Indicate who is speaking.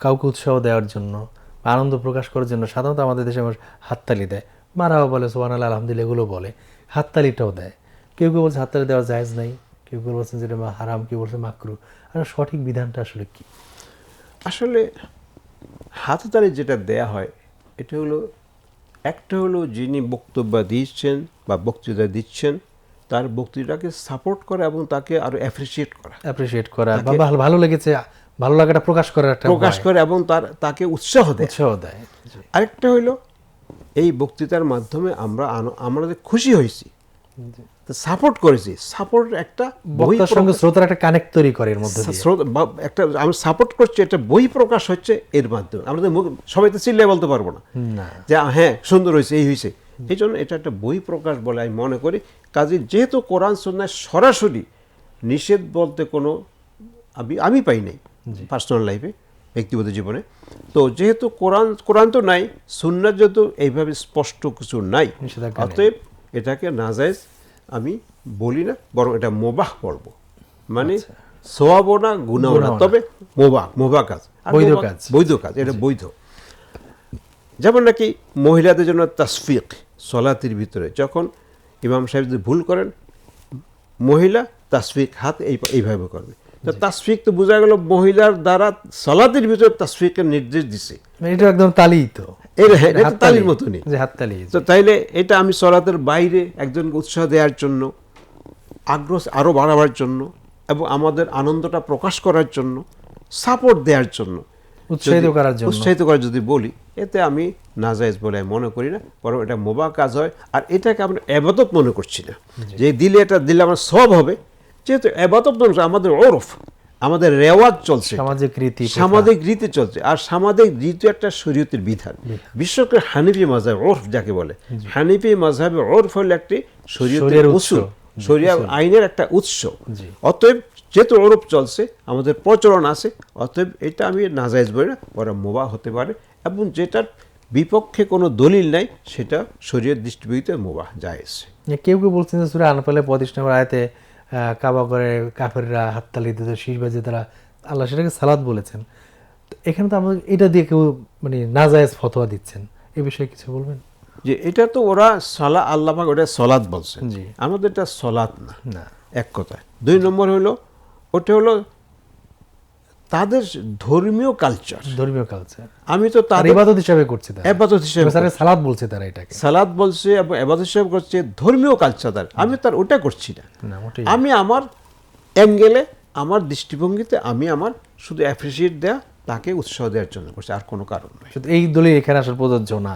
Speaker 1: কাউকে উৎসাহ দেওয়ার জন্য, আনন্দ প্রকাশ করার জন্য সাধারণত আমাদের দেশে মানুষ হাততালি দেয়, মারাও বলে, সুবহানাল্লাহ, আলহামদুলিল্লাহ, এগুলো বলে, হাততালিটাও দেয়। কেউ কেউ বলছে হাততালি দেওয়া জায়েজ নাই, কেউ কেউ বলছেন যেটা হারাম, কেউ বলছে মাকরু। আর সঠিক বিধানটা আসলে কি?
Speaker 2: আসলে হাততালি যেটা দেয়া হয়, এটা হলো একটা হলো যিনি বক্তব্য দিচ্ছেন বা বক্তৃতা দিচ্ছেন তার বক্তৃতাকে সাপোর্ট করা এবং তাকে আরো অ্যাপ্রিসিয়েট করা
Speaker 1: বা ভালো লেগেছে, ভালো লাগাটা প্রকাশ
Speaker 2: করে এবং তাকে উৎসাহ দেয়।
Speaker 1: জি।
Speaker 2: আরেকটা হইলো এই বক্তৃতার মাধ্যমে আমরা খুশি হয়েছি, সাপোর্ট করেছি। সাপোর্ট একটা
Speaker 1: বক্তার সঙ্গে শ্রোতার একটা কানেক্ট তৈরি করে, এর মধ্যে
Speaker 2: একটা আমি সাপোর্ট করছি, একটা বই প্রকাশ হচ্ছে এর মাধ্যমে। আমরা তো সবাই তো চিল্লে বলতে পারবো না যে হ্যাঁ সুন্দর হয়েছে, এই হয়েছে। এই জন্য এটা একটা বই প্রকাশ বলে আমি মনে করি। কাজে যেহেতু কোরআন সুন্নাহ সরাসরি নিষেধ বলতে কোনো আমি পাই নাই পার্সোনাল লাইফে, ব্যক্তিগত জীবনে। তো যেহেতু কোরআন তো নাই, সুন্নাহ যেহেতু এইভাবে স্পষ্ট কিছু নাই, অতএব এটাকে নাজায়েজ আমি বলি না, বরং এটা মুবাহ বলবো। মানে সওয়াবও না, গুনাহও না, তবে মুবাহ কাজ, বৈধ কাজ, এটা বৈধ। যেমন নাকি মহিলাদের জন্য তাসফিক, সলাতের ভিতরে যখন ইমাম সাহেব যদি ভুল করেন, মহিলা তাসফিক হাত এইভাবে করবে। তো তাসফিক তো বোঝা গেল মহিলার দ্বারা সলাতের ভিতরে তাসফিকের নির্দেশ দিছে।
Speaker 1: এটা একদম তালি, তো
Speaker 2: এটা তালির মতনই। তো তাইলে এটা আমি সলাতের বাইরে একজনকে উৎসাহ দেওয়ার জন্য, আগ্রহ আরো বাড়াবার জন্য এবং আমাদের আনন্দটা প্রকাশ করার জন্য, সাপোর্ট দেওয়ার জন্য, উৎসাহিত করার যদি বলি, এতে আমি নাজায়েজ বলে মনে করি না, বরং এটা মুবাহ কাজ হয়। আর এটাকে আমরা ইবাদত মনে করছি না যে এটা দিলে আমার সওয়াব হবে। যেহেতু ইবাদত মনে করছি, আমাদের ওরফ, আমাদের রেওয়াজ চলছে, সামাজিক রীতি চলছে। আর সামাজিক রীতি একটা শরীয়তের বিধান। বিশেষ করে হানিফি মাযহাব ওরফ যাকে বলে, হানিফি মাযহাবে ওরফ হলো একটি শরীয়তের উসুল, শরিয়া আইনের একটা উৎস। অতএব যেহেতু ওরফ চলছে, আমাদের প্রচলন আছে, অতএব এটা আমি নাজায়েজ বলি না, বরং মুবাহ হতে পারে। এবং যেটার বিপক্ষে কোনো দলিল নাই, সেটা শরীয়ত দৃষ্টিভঙ্গিতে মুবাহ জায়েজ।
Speaker 1: কেউ কেউ বলছেন যে সূরা আনফালে 25 নম্বর আয়াতে কাবা করে কাফেররা হাততালি দিতে, শীষ বাজে তারা, আল্লাহ সেটাকে সালাত বলেছেন। এখানে তো আমরা এটা দিয়ে কেউ মানে নাজায়েজ ফতোয়া দিচ্ছেন, এই বিষয়ে কিছু বলবেন?
Speaker 2: যে এটা তো ওরা আল্লাহ পাক ওটা সলাত বলছেন, আমাদের এটা সলাত না, এক কথা। 2 নম্বর হলো ওটা হলো তাদের ধর্মীয় কালচার। আমি তো তার ইবাদত হিসেবে করছি, ইবাদত হিসেবে সালাত বলছে, তারা এটাকে সালাত বলছে এবং ইবাদত হিসেবে করছে, ধর্মীয় কালচার। আমি তার ওটা করছি না। আমি আমার অ্যাঙ্গেলে, আমার দৃষ্টিভঙ্গিতে আমি আমার শুধু অ্যাপ্রিসিয়েট দেয়া, তাকে উৎসাহ দেওয়ার জন্য করছি, আর কোনো কারণ নয়।
Speaker 1: এই দলিল এখানে আসলে প্রযোজ্য না।